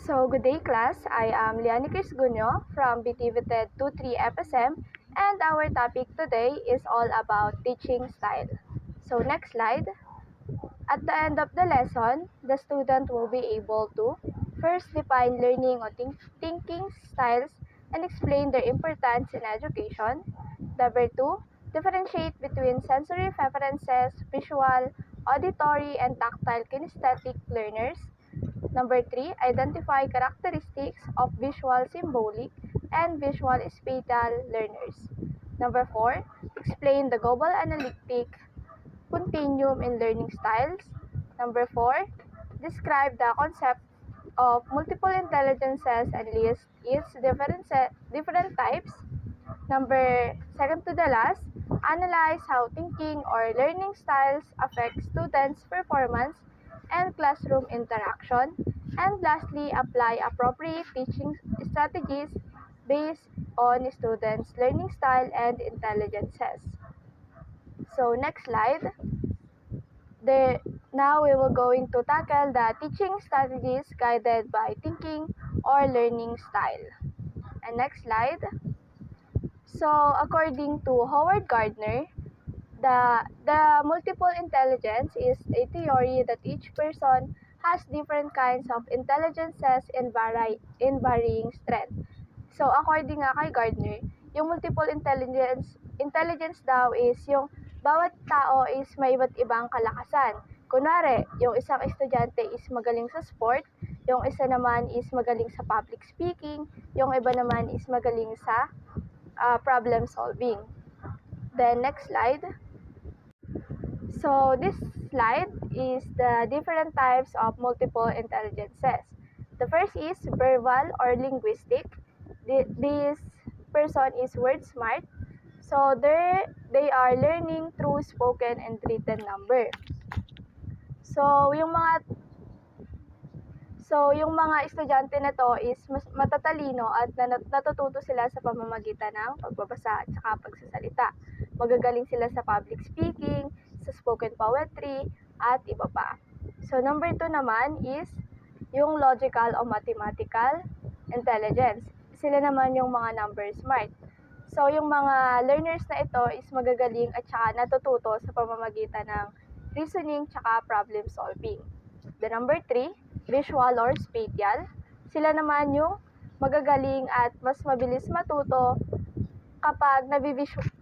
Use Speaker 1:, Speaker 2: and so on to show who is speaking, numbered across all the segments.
Speaker 1: So, good day class. I am Liani Crisgunyo from BTVTED 23 FSM and our topic today is all about teaching style. So, next slide. At the end of the lesson, the student will be able to first define learning or thinking styles and explain their importance in education. Number 2, differentiate between sensory preferences, visual, auditory, and tactile kinesthetic learners. Number 3, identify characteristics of visual symbolic and visual spatial learners. Number 4, explain the global analytic continuum in learning styles. Number 4, describe the concept of multiple intelligences and list its different types. Number second to the last, analyze how thinking or learning styles affect students' performance and classroom interaction. And lastly, apply appropriate teaching strategies based on students' learning style and intelligences. So next slide. Now we will going to tackle the teaching strategies guided by thinking or learning style. And next slide. So according to Howard Gardner, the multiple intelligence is a theory that each person has different kinds of intelligences in varying strength. So according nga kay Gardner, yung multiple intelligence daw is yung bawat tao is may iba't ibang kalakasan. Kunwari, yung isang estudyante is magaling sa sport, yung isa naman is magaling sa public speaking, yung iba naman is magaling sa problem solving. Then next slide. So this slide is the different types of multiple intelligences. The first is verbal or linguistic. This person is word smart. So they are learning through spoken and written number. So yung mga estudyante na to is mas matatalino at natututo sila sa pamamagitan ng pagbabasa at saka pagsasalita. Magagaling sila sa public speaking, sa spoken poetry, at iba pa. So number 2 naman is yung logical o mathematical intelligence. Sila naman yung mga number smart. So yung mga learners na ito is magagaling at saka natututo sa pamamagitan ng reasoning tsaka problem solving. The number 3, visual or spatial. Sila naman yung magagaling at mas mabilis matuto kapag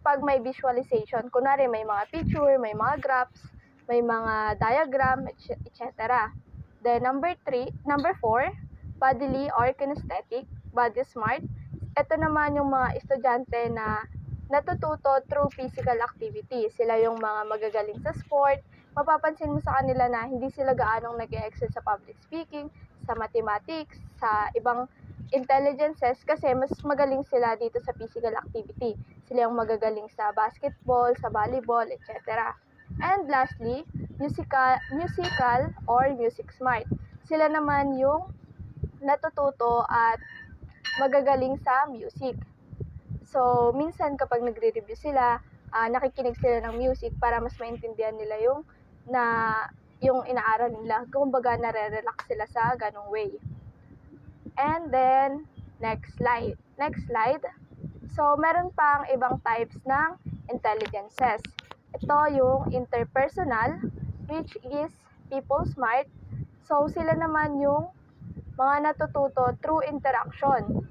Speaker 1: pag may visualization. Kunwari may mga picture, may mga graphs, may mga diagram, etc. Then number 4, bodily or kinesthetic, body smart. Ito naman yung mga estudyante na natututo through physical activity. Sila yung mga magagaling sa sport. Mapapansin mo sa kanila na hindi sila gaanong nag-excel sa public speaking, sa mathematics, sa ibang intelligences kasi mas magaling sila dito sa physical activity. Sila yung magagaling sa basketball, sa volleyball, etc. And lastly, musical or music smart. Sila naman yung natututo at magagaling sa music. So, minsan kapag nagre-review sila, nakikinig sila ng music para mas maintindihan nila yung inaaral nila. Kumbaga, nare-relax sila sa ganong way. And then, next slide. So, meron pang ibang types ng intelligences. Ito yung interpersonal, which is people smart. So, sila naman yung mga natututo through interaction.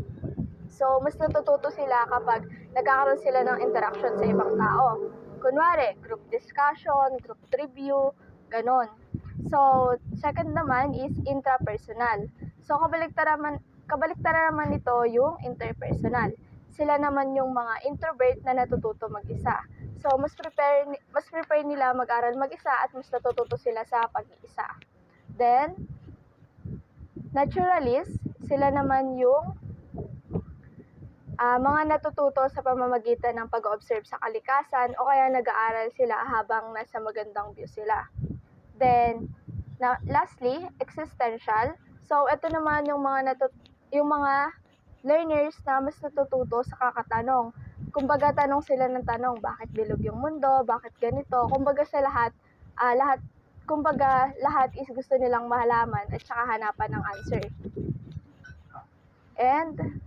Speaker 1: So, mas natututo sila kapag nagkakaroon sila ng interaction sa ibang tao. Kunwari, group discussion, group review, ganon. So, second naman is intrapersonal. So, kabaliktaran naman nito yung interpersonal. Sila naman yung mga introvert na natututo mag-isa. So, mas prepare nila mag-aral mag-isa at mas natututo sila sa pag-iisa. Then, naturalist, sila naman yung mga natututo sa pamamagitan ng pag-observe sa kalikasan o kaya nag-aaral sila habang nasa magandang view sila. Then, lastly, existential. So, ito naman yung mga learners na mas natututo sa kakatanong. Kumbaga, tanong sila ng tanong, bakit bilog yung mundo, bakit ganito. Kumbaga sa lahat is gusto nilang mahalaman at saka hanapan ng answer. And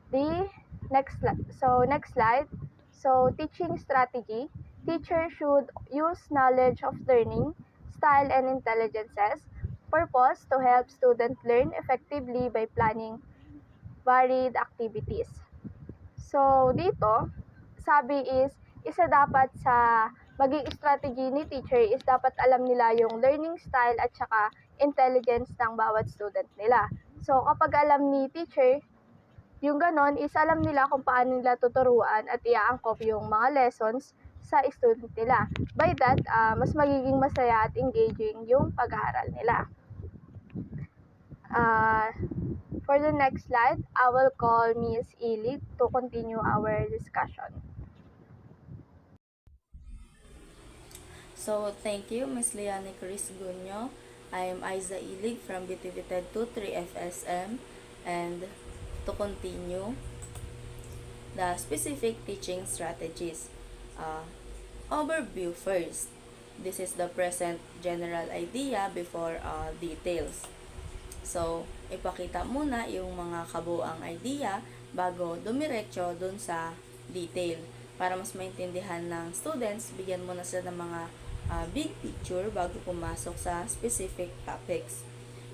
Speaker 1: the next slide. So teaching strategy. Teacher should use knowledge of learning, style and intelligences. Purpose to help students learn effectively by planning varied activities. So dito, sabi is isa dapat sa maging strategy ni teacher is dapat alam nila yung learning style at saka intelligence ng bawat student nila. So kapag alam ni teacher yung ganon is alam nila kung paano nila tuturuan at iaangkop yung mga lessons sa student nila. By that, mas magiging masaya at engaging yung pag-aaral nila. For the next slide, I will call Ms. Ilig to continue our discussion.
Speaker 2: So, thank you, Ms. Liane Chris Gunyo. I am Aiza Ilig from BTV TED 23 FSM, and to continue the specific teaching strategies. Overview first. This is the present general idea before details. So, ipakita muna yung mga kabuang idea bago dumiretso dun sa detail. Para mas maintindihan ng students, bigyan mo na sila ng mga big picture bago pumasok sa specific topics.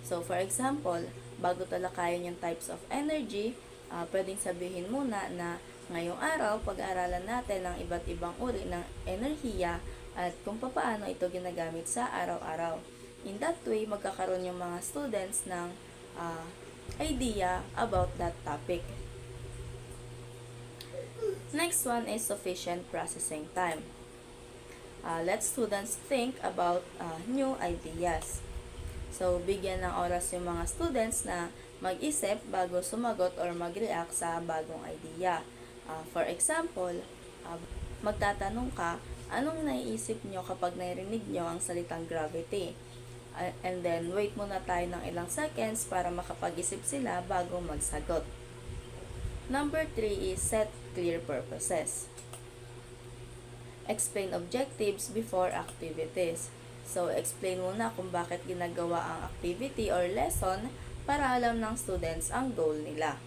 Speaker 2: So, for example, bago talakayin yung types of energy, pwedeng sabihin muna na ngayong araw, pag-aaralan natin ang iba't ibang uri ng enerhiya at kung paano ito ginagamit sa araw-araw. In that way, magkakaroon yung mga students ng idea about that topic. Next one is sufficient processing time. Let students think about new ideas. So, bigyan ng oras yung mga students na mag-isip bago sumagot or mag-react sa bagong idea. For example, magtatanong ka, anong naiisip nyo kapag narinig nyo ang salitang gravity? And then, wait muna tayo ng ilang seconds para makapag-isip sila bago magsagot. Number 3 is set clear purposes. Explain objectives before activities. So, explain muna kung bakit ginagawa ang activity or lesson para alam ng students ang goal nila.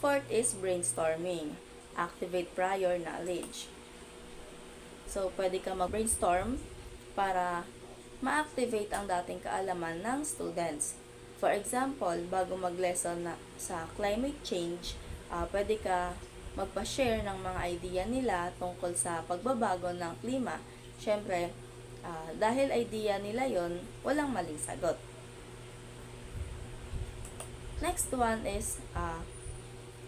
Speaker 2: Fourth is brainstorming. Activate prior knowledge. So, pwede ka mag-brainstorm para ma-activate ang dating kaalaman ng students. For example, bago mag-lesson sa climate change, pwede ka magpa-share ng mga idea nila tungkol sa pagbabago ng klima. Siyempre, dahil idea nila yon, walang maling sagot. Next one is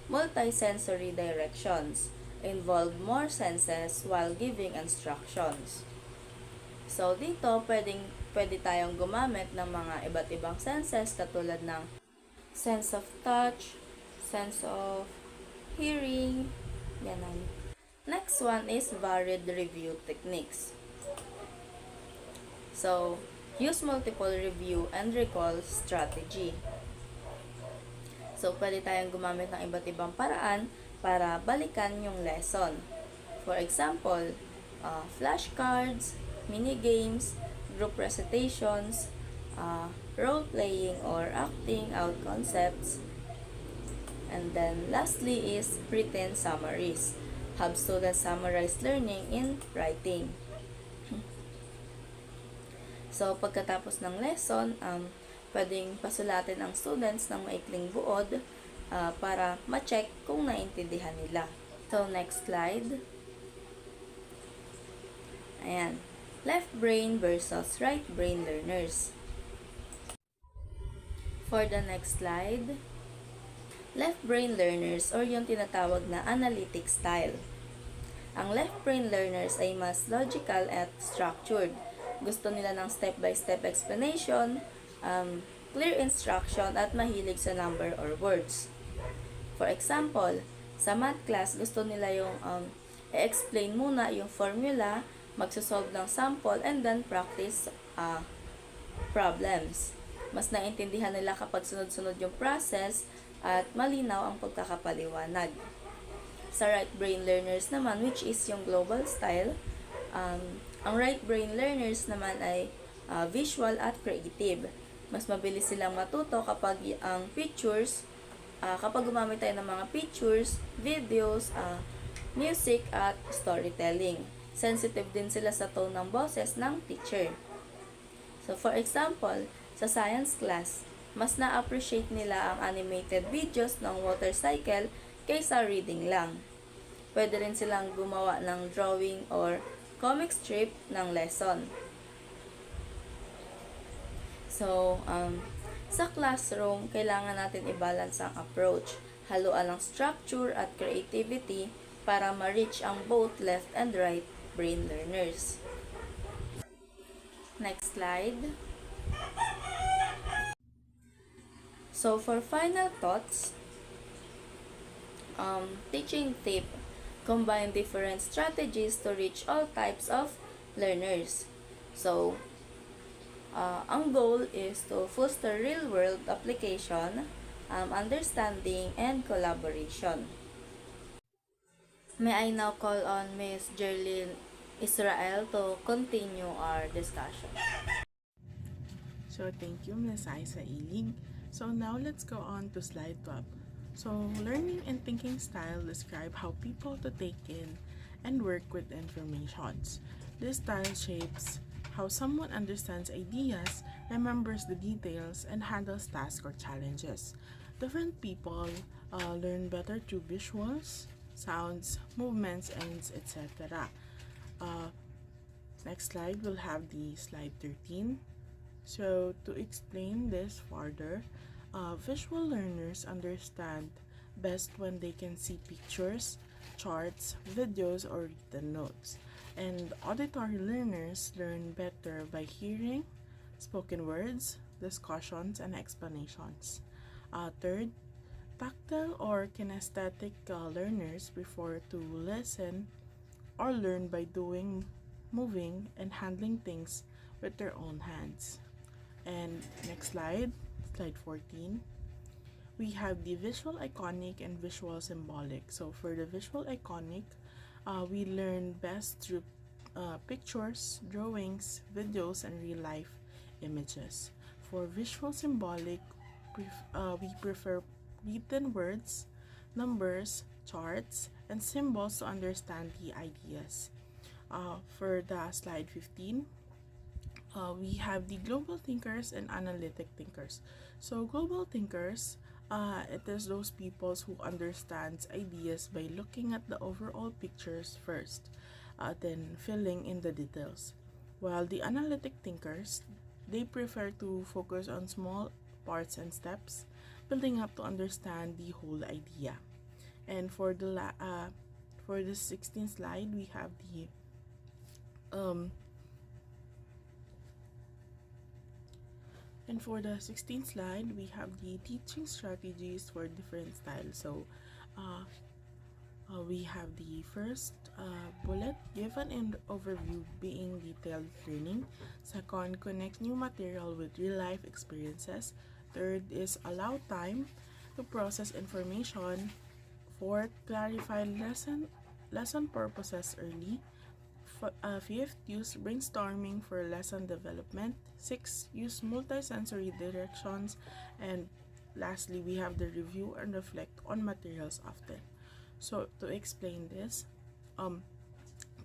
Speaker 2: multisensory directions. Involve more senses while giving instructions. So, dito, pwede tayong gumamit ng mga iba't ibang senses katulad ng sense of touch, sense of hearing, ganun. Next one is varied review techniques. So, use multiple review and recall strategy. So, pwede tayong gumamit ng iba't ibang paraan para balikan yung lesson. For example, flashcards, mini-games, group recitations, role-playing or acting out concepts. And then, lastly is written summaries. Have students summarize learning in writing. So, pagkatapos ng lesson, pwedeng pasulatin ang students ng maikling buod para ma-check kung naintindihan nila. So, next slide. Ayan. Left brain versus right brain learners. For the next slide, left brain learners or yung tinatawag na analytic style. Ang left brain learners ay mas logical at structured. Gusto nila ng step-by-step explanation, clear instruction, at mahilig sa number or words. For example, sa math class, gusto nila yung i-explain muna yung formula, magsosolve ng sample, and then practice problems. Mas naintindihan nila kapag sunod-sunod yung process at malinaw ang pagkakapaliwanag. Sa right brain learners naman, which is yung global style, ang right brain learners naman ay visual at creative. Mas mabilis silang matuto kapag ang pictures, kapag gumamit tayo ng mga pictures, videos, music at storytelling. Sensitive din sila sa tone ng boses ng teacher. So for example, sa science class, mas na-appreciate nila ang animated videos ng water cycle kaysa reading lang. Pwede rin silang gumawa ng drawing or comic strip ng lesson. So, sa classroom, kailangan natin i-balance ang approach. Haluan ng structure at creativity para ma-reach ang both left and right brain learners. Next slide. So, for final thoughts, teaching tip: combine different strategies to reach all types of learners. So, ang goal is to foster real-world application, understanding, and collaboration. May I now call on Ms. Jerlyn Israel to continue our discussion.
Speaker 3: So thank you, Ms. Isa Ilig. So now let's go on to slide 12. So learning and thinking style describe how people to take in and work with informations. This style shapes how someone understands ideas, remembers the details, and handles tasks or challenges. Different people learn better through visuals, sounds, movements, and etc. Next slide, we'll have the slide 13. So to explain this further, visual learners understand best when they can see pictures, charts, videos, or written notes. And auditory learners learn better by hearing, spoken words, discussions, and explanations. Third, tactile or kinesthetic learners prefer to listen or learn by doing, moving, and handling things with their own hands. And next slide, slide 14. We have the visual iconic and visual symbolic. So for the visual iconic, we learn best through pictures, drawings, videos, and real-life images. For visual symbolic, we prefer written words, numbers, charts, and symbols to understand the ideas. For the slide 15, we have the global thinkers and analytic thinkers. So global thinkers, it is those people who understands ideas by looking at the overall pictures first, then filling in the details. While the analytic thinkers, they prefer to focus on small parts and steps, building up to understand the whole idea. And for the 16th slide, we have the And for the 16th slide, we have the teaching strategies for different styles. So, we have the first bullet, give an overview being detailed learning. Second, connect new material with real life experiences. Third is allow time to process information. Fourth, clarify lesson purposes early. Fifth, use brainstorming for lesson development. Sixth, use multisensory directions. And lastly, we have the review and reflect on materials often. So to explain this,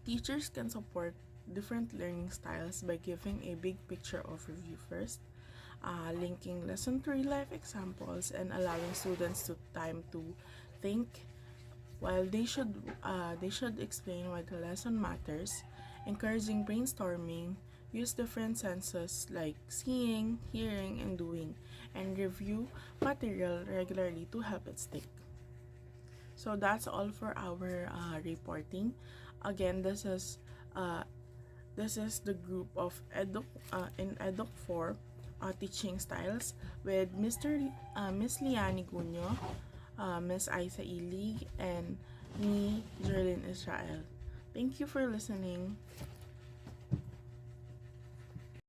Speaker 3: teachers can support different learning styles by giving a big picture overview first, linking lesson to real life examples, and allowing students to time to think. While they should explain why the lesson matters, encouraging brainstorming, use different senses like seeing, hearing, and doing, and review material regularly to help it stick. So that's all for our reporting. Again, this is the group of Eduk 4 teaching styles with Miss Liani Gunyo, Ms. Isa Ilig, and me, Jerlyn Israel. Thank you for listening.